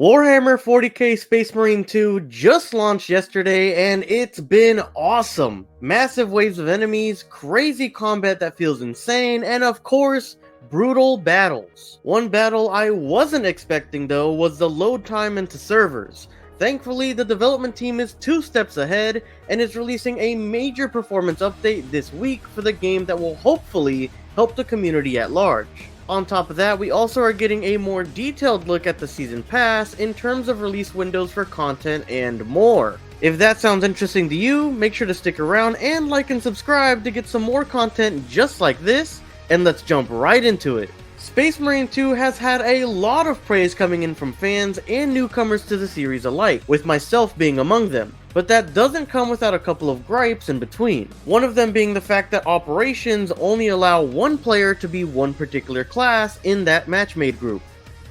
Warhammer 40k Space Marine 2 just launched yesterday and it's been awesome. Massive waves of enemies, crazy combat that feels insane, and of course, brutal battles. One battle I wasn't expecting though was the load time into servers. Thankfully, the development team is 2 steps ahead and is releasing a major performance update this week for the game that will hopefully help the community at large. On top of that, we also are getting a more detailed look at the Season Pass in terms of release windows for content and more. If that sounds interesting to you, make sure to stick around and like and subscribe to get some more content just like this, and let's jump right into it. Space Marine 2 has had a lot of praise coming in from fans and newcomers to the series alike, with myself being among them. But that doesn't come without a couple of gripes in between. One of them being the fact that operations only allow one player to be one particular class in that match-made group.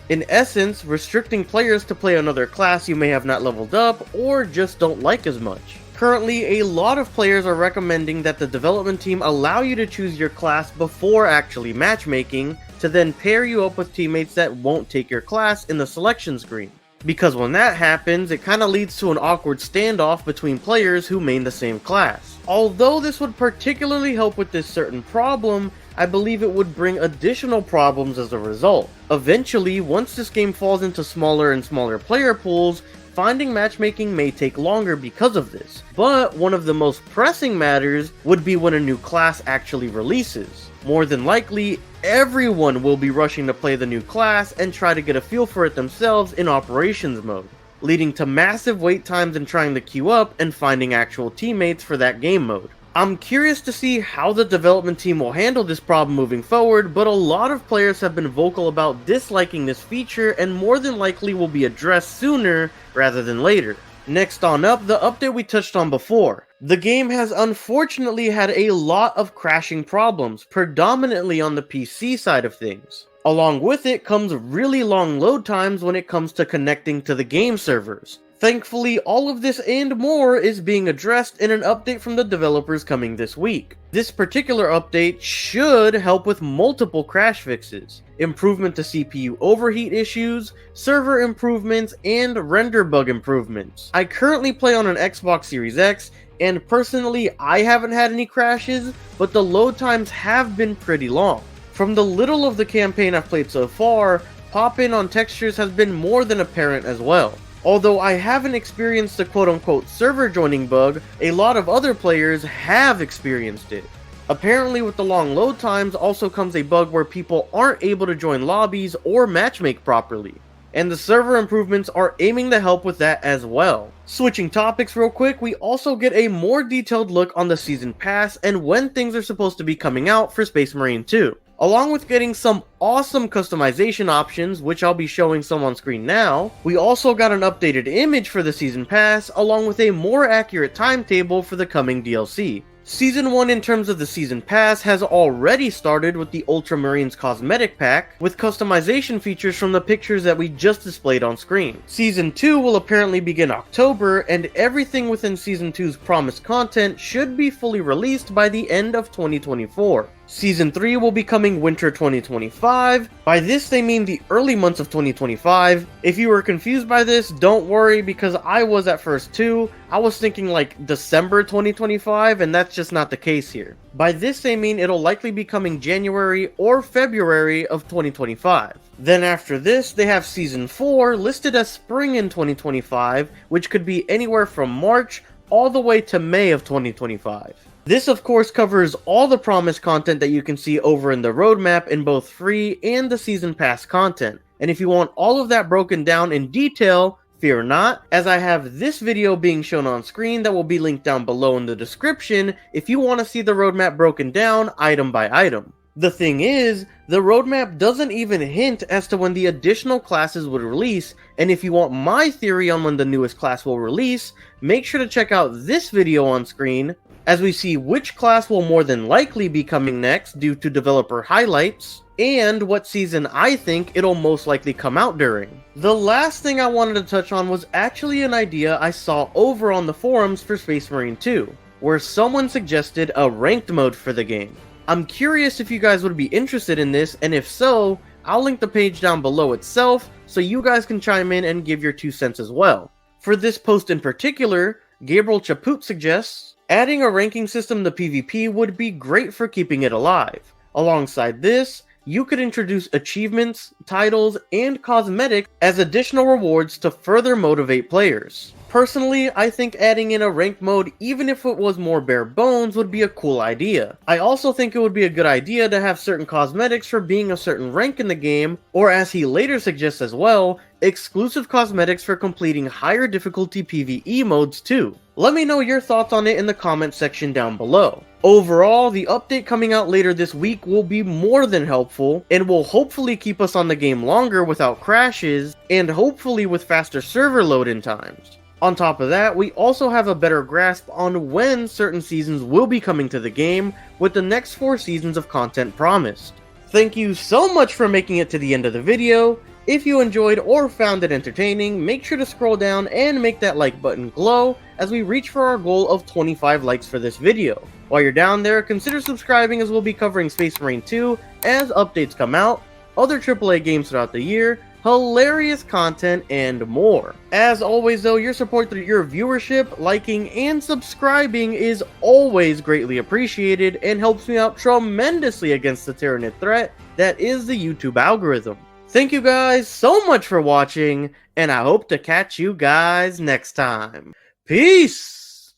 In essence, restricting players to play another class you may have not leveled up or just don't like as much. Currently, a lot of players are recommending that the development team allow you to choose your class before actually matchmaking, to then pair you up with teammates that won't take your class in the selection screen. Because when that happens, it kinda leads to an awkward standoff between players who main the same class. Although this would particularly help with this certain problem, I believe it would bring additional problems as a result. Eventually, once this game falls into smaller and smaller player pools, finding matchmaking may take longer because of this. But one of the most pressing matters would be when a new class actually releases. More than likely, everyone will be rushing to play the new class and try to get a feel for it themselves in operations mode, leading to massive wait times in trying to queue up and finding actual teammates for that game mode. I'm curious to see how the development team will handle this problem moving forward, but a lot of players have been vocal about disliking this feature and more than likely will be addressed sooner rather than later. Next on up, the update we touched on before. The game has unfortunately had a lot of crashing problems, predominantly on the PC side of things. Along with it comes really long load times when it comes to connecting to the game servers. Thankfully, all of this and more is being addressed in an update from the developers coming this week. This particular update should help with multiple crash fixes, improvement to CPU overheat issues, server improvements, and render bug improvements. I currently play on an Xbox Series X, and personally I haven't had any crashes, but the load times have been pretty long. From the little of the campaign I've played so far, pop-in on textures has been more than apparent as well. Although I haven't experienced the quote-unquote server joining bug, a lot of other players have experienced it. Apparently with the long load times also comes a bug where people aren't able to join lobbies or matchmake properly. And the server improvements are aiming to help with that as well. Switching topics real quick, we also get a more detailed look on the Season Pass and when things are supposed to be coming out for Space Marine 2. Along with getting some awesome customization options, which I'll be showing some on screen now, we also got an updated image for the Season Pass, along with a more accurate timetable for the coming DLC. Season 1 in terms of the Season Pass has already started with the Ultramarines cosmetic pack, with customization features from the pictures that we just displayed on screen. Season 2 will apparently begin October, and everything within Season 2's promised content should be fully released by the end of 2024. Season 3 will be coming winter 2025. By this they mean the early months of 2025. If you were confused by this, don't worry, because I was at first too. I was thinking like December 2025, and that's just not the case here. By this they mean it'll likely be coming January or February of 2025. Then after this, they have Season 4 listed as spring in 2025, which could be anywhere from March all the way to May of 2025. This of course covers all the promised content that you can see over in the roadmap in both free and the Season Pass content. And if you want all of that broken down in detail, fear not, as I have this video being shown on screen that will be linked down below in the description if you want to see the roadmap broken down item by item. The thing is, the roadmap doesn't even hint as to when the additional classes would release, and if you want my theory on when the newest class will release, make sure to check out this video on screen, as we see which class will more than likely be coming next due to developer highlights, and what season I think it'll most likely come out during. The last thing I wanted to touch on was actually an idea I saw over on the forums for Space Marine 2, where someone suggested a ranked mode for the game. I'm curious if you guys would be interested in this, and if so, I'll link the page down below itself, so you guys can chime in and give your 2 cents as well. For this post in particular, Gabriel Chaput suggests, adding a ranking system to PvP would be great for keeping it alive. Alongside this, you could introduce achievements, titles, and cosmetics as additional rewards to further motivate players. Personally, I think adding in a rank mode, even if it was more bare bones, would be a cool idea. I also think it would be a good idea to have certain cosmetics for being a certain rank in the game, or as he later suggests as well, exclusive cosmetics for completing higher difficulty PvE modes too. Let me know your thoughts on it in the comment section down below. Overall, the update coming out later this week will be more than helpful, and will hopefully keep us on the game longer without crashes, and hopefully with faster server load-in times. On top of that, we also have a better grasp on when certain seasons will be coming to the game, with the next 4 seasons of content promised. Thank you so much for making it to the end of the video. If you enjoyed or found it entertaining, make sure to scroll down and make that like button glow as we reach for our goal of 25 likes for this video. While you're down there, consider subscribing as we'll be covering Space Marine 2 as updates come out, other AAA games throughout the year, hilarious content, and more. As always though, your support through your viewership, liking, and subscribing is always greatly appreciated and helps me out tremendously against the tyrannid threat that is the YouTube algorithm. Thank you guys so much for watching, and I hope to catch you guys next time. Peace!